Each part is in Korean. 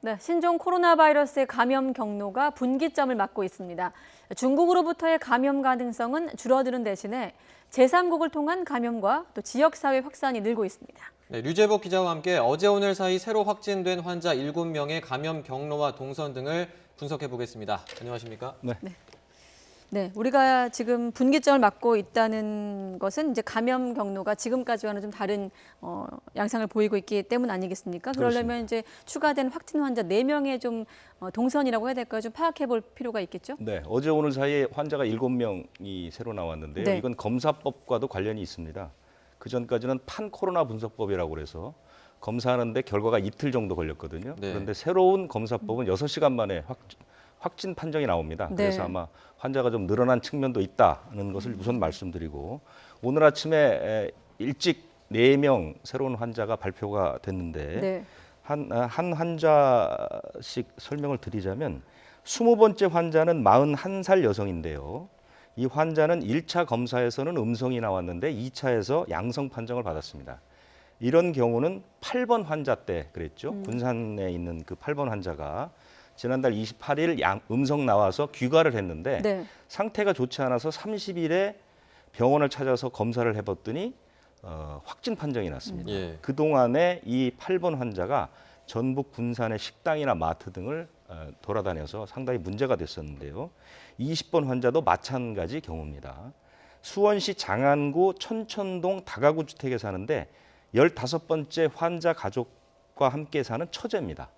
네, 신종 코로나 바이러스의 감염 경로가 분기점을 맞고 있습니다. 중국으로부터의 감염 가능성은 줄어드는 대신에 제3국을 통한 감염과 또 지역사회 확산이 늘고 있습니다. 네, 류재복 기자와 함께 어제 오늘 사이 새로 확진된 환자 7명의 감염 경로와 동선 등을 분석해 보겠습니다. 안녕하십니까? 네, 우리가 지금 분기점을 맞고 있다는 것은 이제 감염 경로가 지금까지와는 좀 다른 양상을 보이고 있기 때문 아니겠습니까? 그러려면 이제 추가된 확진 환자 4명의 좀 동선이라고 해야 될까요? 좀 파악해 볼 필요가 있겠죠? 네, 어제 오늘 사이에 환자가 7명이 새로 나왔는데요. 네. 이건 검사법과도 관련이 있습니다. 그 전까지는 판코로나 분석법이라고 그래서 검사하는데 결과가 이틀 정도 걸렸거든요. 네. 그런데 새로운 검사법은 6시간 만에 확진 판정이 나옵니다. 네. 그래서 아마 환자가 좀 늘어난 측면도 있다는 것을 우선 말씀드리고, 오늘 아침에 일찍 4명 새로운 환자가 발표가 됐는데 네. 한 환자씩 설명을 드리자면 20번째 환자는 41살 여성인데요. 이 환자는 1차 검사에서는 음성이 나왔는데 2차에서 양성 판정을 받았습니다. 이런 경우는 8번 환자 때 그랬죠. 군산에 있는 그 8번 환자가 지난달 28일 음성 나와서 귀가를 했는데 네. 상태가 좋지 않아서 30일에 병원을 찾아서 검사를 해봤더니 확진 판정이 났습니다. 예. 그동안에 이 8번 환자가 전북 군산의 식당이나 마트 등을 돌아다녀서 상당히 문제가 됐었는데요. 20번 환자도 마찬가지 경우입니다. 수원시 장안구 천천동 다가구 주택에 사는데 15번째 환자 가족과 함께 사는 처제입니다.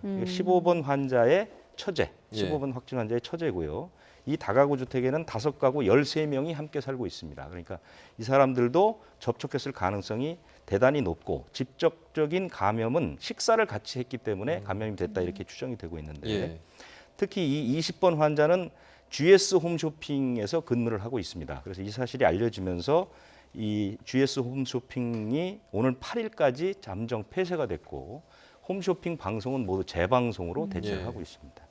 15번 환자의 처제, 15번 확진 환자의 처제고요. 이 다가구 주택에는 5가구 13명이 함께 살고 있습니다. 그러니까 이 사람들도 접촉했을 가능성이 대단히 높고, 직접적인 감염은 식사를 같이 했기 때문에 감염이 됐다 이렇게 추정이 되고 있는데, 예. 특히 이 20번 환자는 GS 홈쇼핑에서 근무를 하고 있습니다. 그래서 이 사실이 알려지면서 이 GS 홈쇼핑이 오늘 8일까지 잠정 폐쇄가 됐고, 홈쇼핑 방송은 모두 재방송으로 대체를 하고 있습니다.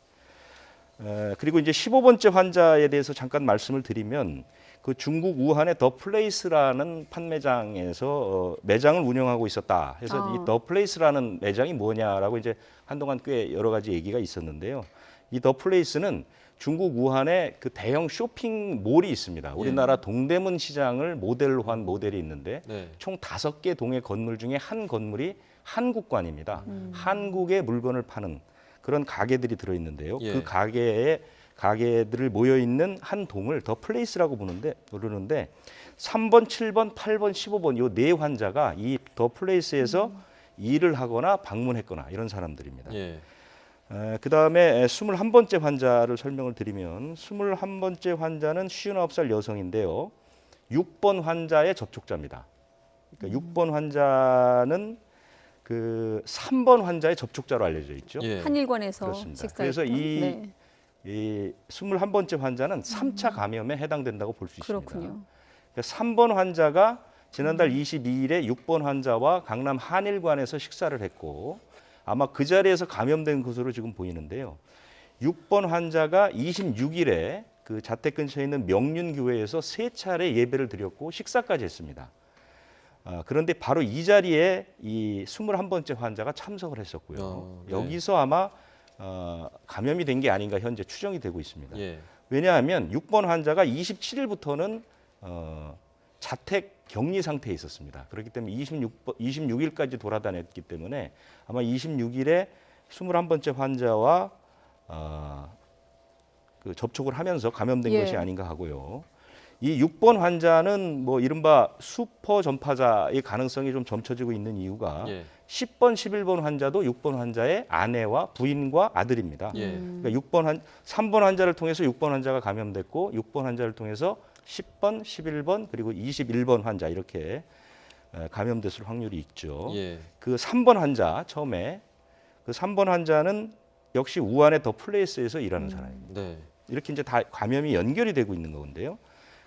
그리고 이제 15번째 환자에 대해서 잠깐 말씀을 드리면, 그 중국 우한의 더 플레이스라는 판매장에서 매장을 운영하고 있었다 해서 이 더 플레이스라는 매장이 뭐냐라고 이제 한동안 꽤 여러 가지 얘기가 있었는데요. 이 더 플레이스는 중국 우한에 그 대형 쇼핑몰이 있습니다. 우리나라 동대문 시장을 모델로 한 모델이 있는데 네. 총 5개 동의 건물 중에 한 건물이 한국관입니다. 한국의 물건을 파는 그런 가게들이 들어있는데요. 예. 그 가게들을 모여 있는 한 동을 더 플레이스라고 부르는데 3번, 7번, 8번, 15번 요 4 환자가 이 더 플레이스에서 일을 하거나 방문했거나 이런 사람들입니다. 예. 그다음에 21번째 환자를 설명을 드리면, 21번째 환자는 59살 여성인데요. 6번 환자의 접촉자입니다. 그러니까 6번 환자는 그 3번 환자의 접촉자로 알려져 있죠. 예. 한일관에서 그렇습니다. 식사했던. 그래서 이 네. 21번째 환자는 3차 감염에 해당된다고 볼 수 있습니다. 그렇군요. 그러니까 3번 환자가 지난달 22일에 6번 환자와 강남 한일관에서 식사를 했고, 아마 그 자리에서 감염된 것으로 지금 보이는데요. 6번 환자가 26일에 그 자택 근처에 있는 명륜교회에서 3차례 예배를 드렸고 식사까지 했습니다. 그런데 바로 이 자리에 이 21번째 환자가 참석을 했었고요. 네. 여기서 아마 감염이 된 게 아닌가 현재 추정이 되고 있습니다. 예. 왜냐하면 6번 환자가 27일부터는 자택 격리 상태에 있었습니다. 그렇기 때문에 26일까지 돌아다녔기 때문에 아마 26일에 21번째 환자와 그 접촉을 하면서 감염된 예. 것이 아닌가 하고요. 이 6번 환자는 뭐 이른바 슈퍼 전파자의 가능성이 좀 점쳐지고 있는 이유가 예. 10번, 11번 환자도 6번 환자의 아내와 부인과 아들입니다. 예. 그러니까 3번 환자를 통해서 6번 환자가 감염됐고 6번 환자를 통해서 10번, 11번 그리고 21번 환자 이렇게 감염됐을 확률이 있죠. 예. 그 3번 환자 처음에 그 3번 환자는 역시 우한의 더 플레이스에서 일하는 사람입니다. 네. 이렇게 이제 다 감염이 연결이 되고 있는 건데요.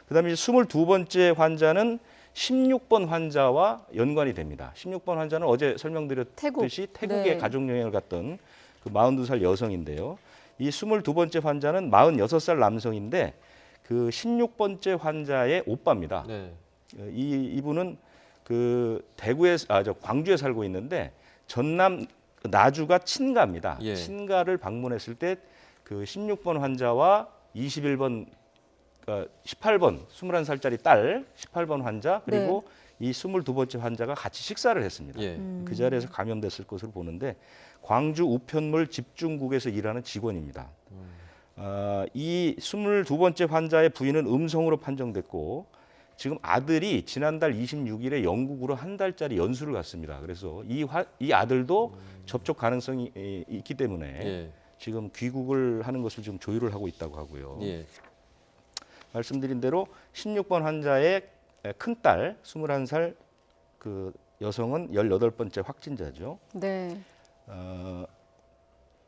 그다음에 22번째 환자는 16번 환자와 연관이 됩니다. 16번 환자는 어제 설명드렸듯이 태국에 네. 가족 여행을 갔던 그 42살 여성인데요. 이 22번째 환자는 46살 남성인데 그 16번째 환자의 오빠입니다. 네. 이분은 그 광주에 살고 있는데 전남 나주가 친가입니다. 예. 친가를 방문했을 때 그 16번 환자와 21번, 18번 21살짜리 딸 18번 환자 그리고 이 22번째 환자가 같이 식사를 했습니다. 예. 그 자리에서 감염됐을 것으로 보는데 광주 우편물 집중국에서 일하는 직원입니다. 이 22번째 환자의 부인은 음성으로 판정됐고 지금 아들이 지난달 26일에 영국으로 한 달짜리 연수를 갔습니다. 그래서 이 아들도 접촉 가능성이 있기 때문에 예. 지금 귀국을 하는 것을 지금 조율을 하고 있다고 하고요. 예. 말씀드린 대로 16번 환자의 큰딸 21살 그 여성은 18번째 확진자죠. 네.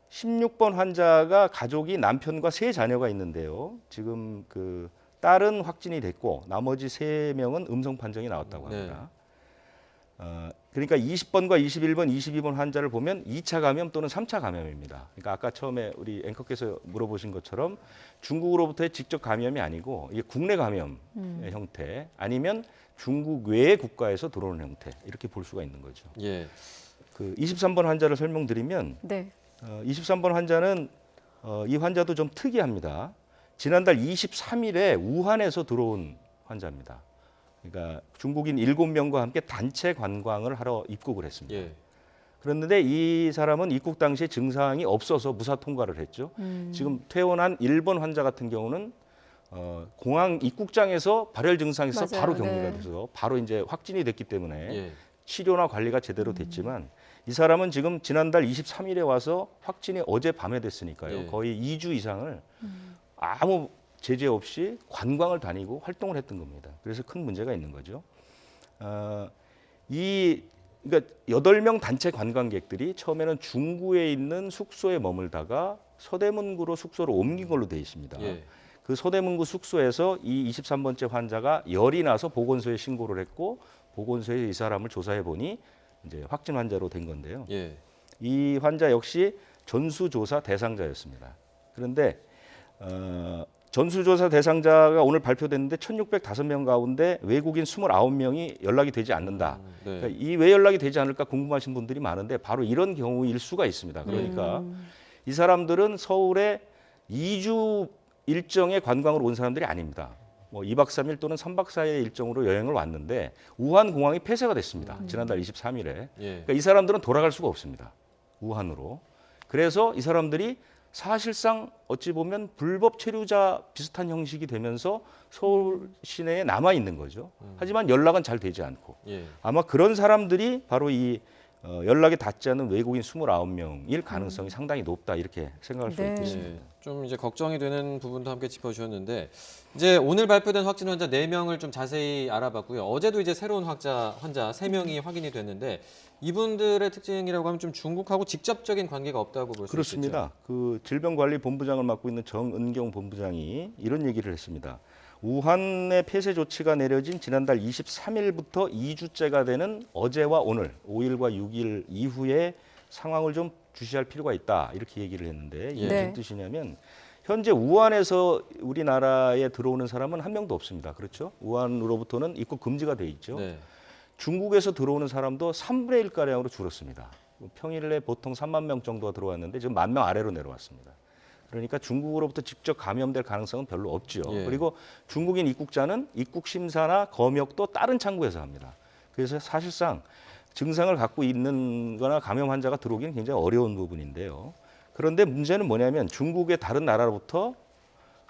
16번 환자가 가족이 남편과 3자녀가 있는데요. 지금 그 딸은 확진이 됐고 나머지 3명은 음성 판정이 나왔다고 합니다. 그러니까 20번과 21번, 22번 환자를 보면 2차 감염 또는 3차 감염입니다. 그러니까 아까 처음에 우리 앵커께서 물어보신 것처럼 중국으로부터의 직접 감염이 아니고 이게 국내 감염의 형태 아니면 중국 외의 국가에서 들어오는 형태 이렇게 볼 수가 있는 거죠. 예. 그 23번 환자를 설명드리면 네. 23번 환자는 이 환자도 좀 특이합니다. 지난달 23일에 우한에서 들어온 환자입니다. 그러니까 중국인 7명과 함께 단체 관광을 하러 입국을 했습니다. 예. 그런데 이 사람은 입국 당시에 증상이 없어서 무사 통과를 했죠. 지금 퇴원한 1번 환자 같은 경우는 공항 입국장에서 발열 증상이 있어 맞아요. 바로 격리가 네. 돼서 바로 이제 확진이 됐기 때문에 예. 치료나 관리가 제대로 됐지만 이 사람은 지금 지난달 23일에 와서 확진이 어젯밤에 됐으니까요. 예. 거의 2주 이상을 아무 제재 없이 관광을 다니고 활동을 했던 겁니다. 그래서 큰 문제가 있는 거죠. 그러니까 8명 단체 관광객들이 처음에는 중구에 있는 숙소에 머물다가 서대문구로 숙소를 옮긴 걸로 되어 있습니다. 예. 그 서대문구 숙소에서 이 23번째 환자가 열이 나서 보건소에 신고를 했고 보건소에 이 사람을 조사해 보니 이제 확진 환자로 된 건데요. 예. 이 환자 역시 전수조사 대상자였습니다. 그런데 전수조사 대상자가 오늘 발표됐는데 1,605명 가운데 외국인 29명이 연락이 되지 않는다. 네. 그러니까 이 왜 연락이 되지 않을까 궁금하신 분들이 많은데 바로 이런 경우일 수가 있습니다. 그러니까 이 사람들은 서울에 2주 일정의 관광으로 온 사람들이 아닙니다. 뭐 2박 3일 또는 3박 4일 일정으로 여행을 왔는데 우한 공항이 폐쇄가 됐습니다. 지난달 23일에. 예. 그러니까 이 사람들은 돌아갈 수가 없습니다. 우한으로. 그래서 이 사람들이 사실상 어찌 보면 불법 체류자 비슷한 형식이 되면서 서울 시내에 남아 있는 거죠. 하지만 연락은 잘 되지 않고 예. 아마 그런 사람들이 바로 이 연락이 닿지 않는 외국인 29명일 가능성이 상당히 높다 이렇게 생각할 수 네. 있겠습니다. 예, 좀 이제 걱정이 되는 부분도 함께 짚어주셨는데 이제 오늘 발표된 확진 환자 4명을 좀 자세히 알아봤고요. 어제도 이제 새로운 환자 3명이 확인이 됐는데 이분들의 특징이라고 하면 좀 중국하고 직접적인 관계가 없다고 볼 수 있겠죠. 그렇습니다. 그 질병관리본부장을 맡고 있는 정은경 본부장이 이런 얘기를 했습니다. 우한의 폐쇄 조치가 내려진 지난달 23일부터 2주째가 되는 어제와 오늘 5일과 6일 이후에 상황을 좀 주시할 필요가 있다 이렇게 얘기를 했는데 이게 네. 무슨 뜻이냐면 현재 우한에서 우리나라에 들어오는 사람은 한 명도 없습니다. 그렇죠? 우한으로부터는 입국 금지가 돼 있죠. 네. 중국에서 들어오는 사람도 3분의 1가량으로 줄었습니다. 평일에 보통 3만 명 정도가 들어왔는데 지금 1만 명 아래로 내려왔습니다. 그러니까 중국으로부터 직접 감염될 가능성은 별로 없죠. 예. 그리고 중국인 입국자는 입국 심사나 검역도 다른 창구에서 합니다. 그래서 사실상 증상을 갖고 있는 거나 감염 환자가 들어오기는 굉장히 어려운 부분인데요. 그런데 문제는 뭐냐면 중국의 다른 나라로부터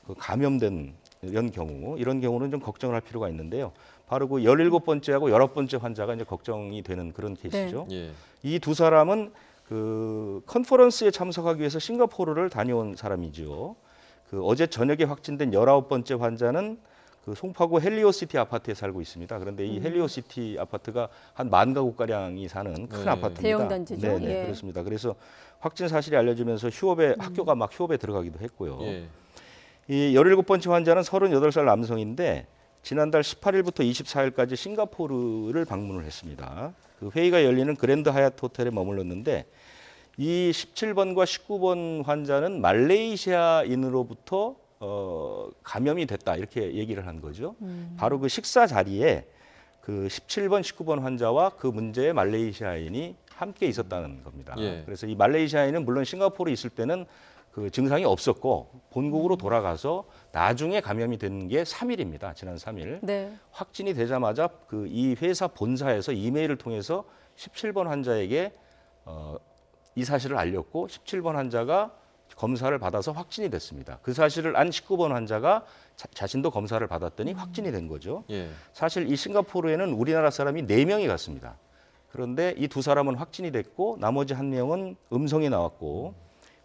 그 감염된 이런 경우는 좀 걱정을 할 필요가 있는데요. 바로 그 17번째하고 19번째 환자가 이제 걱정이 되는 그런 케이스죠. 예. 이 두 사람은 그 컨퍼런스에 참석하기 위해서 싱가포르를 다녀온 사람이죠. 그 어제 저녁에 확진된 19번째 환자는 그 송파구 헬리오시티 아파트에 살고 있습니다. 그런데 이 헬리오시티 아파트가 한 10,000가구 가량이 사는 큰 네. 아파트입니다. 대형 단지죠. 네, 예. 그렇습니다. 그래서 확진 사실이 알려지면서 학교가 막 휴업에 들어가기도 했고요. 예. 이 17번째 환자는 38살 남성인데 지난달 18일부터 24일까지 싱가포르를 방문을 했습니다. 그 회의가 열리는 그랜드 하얏트 호텔에 머물렀는데 이 17번과 19번 환자는 말레이시아인으로부터 감염이 됐다 이렇게 얘기를 한 거죠. 바로 그 식사 자리에 그 17번, 19번 환자와 그 문제의 말레이시아인이 함께 있었다는 겁니다. 예. 그래서 이 말레이시아에는 물론 싱가포르에 있을 때는 그 증상이 없었고 본국으로 돌아가서 나중에 감염이 된 게 3일입니다. 지난 3일. 네. 확진이 되자마자 그 이 회사 본사에서 이메일을 통해서 17번 환자에게 이 사실을 알렸고 17번 환자가 검사를 받아서 확진이 됐습니다. 그 사실을 안 19번 환자가 자신도 검사를 받았더니 확진이 된 거죠. 예. 사실 이 싱가포르에는 우리나라 사람이 4명이 갔습니다. 그런데 이 2사람은 확진이 됐고 나머지 1명은 음성이 나왔고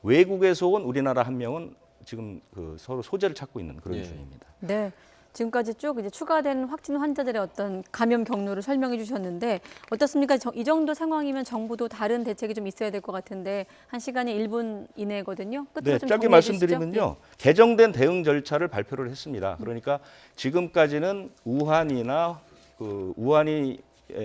외국에서 온 우리나라 1명은 지금 그 서로 소재를 찾고 있는 그런 예. 중입니다. 네. 지금까지 쭉 이제 추가된 확진 환자들의 어떤 감염 경로를 설명해 주셨는데 어떻습니까? 이 정도 상황이면 정부도 다른 대책이 좀 있어야 될 것 같은데 한 시간이 1분 이내거든요. 끝으로 네, 좀 짧게 정리해 주시죠. 말씀드리면요. 개정된 대응 절차를 발표를 했습니다. 그러니까 지금까지는 우한이나 그 우한이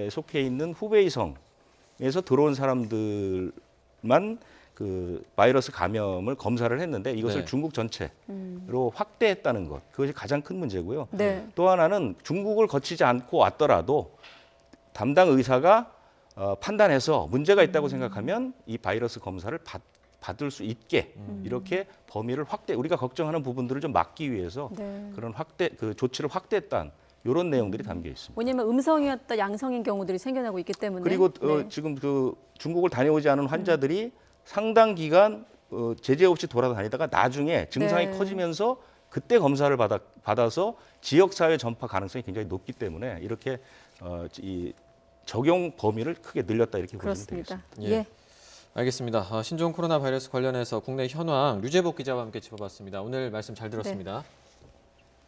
속해 있는 후베이성에서 들어온 사람들만 그 바이러스 감염을 검사를 했는데 이것을 네. 중국 전체로 확대했다는 것. 그것이 가장 큰 문제고요. 네. 또 하나는 중국을 거치지 않고 왔더라도 담당 의사가 판단해서 문제가 있다고 생각하면 이 바이러스 검사를 받을 수 있게 이렇게 범위를 확대. 우리가 걱정하는 부분들을 좀 막기 위해서 네. 그런 그 조치를 확대했다는 이런 내용들이 담겨 있습니다. 왜냐하면 음성이었다 양성인 경우들이 생겨나고 있기 때문에. 그리고 네. 지금 그 중국을 다녀오지 않은 환자들이 상당 기간 제재 없이 돌아다니다가 나중에 증상이 네. 커지면서 그때 검사를 받아서 지역 사회 전파 가능성이 굉장히 높기 때문에 이렇게 이 적용 범위를 크게 늘렸다 이렇게 보시면 그렇습니다. 되겠습니다. 예. 알겠습니다. 신종 코로나 바이러스 관련해서 국내 현황 류재복 기자와 함께 짚어봤습니다. 오늘 말씀 잘 들었습니다. 네.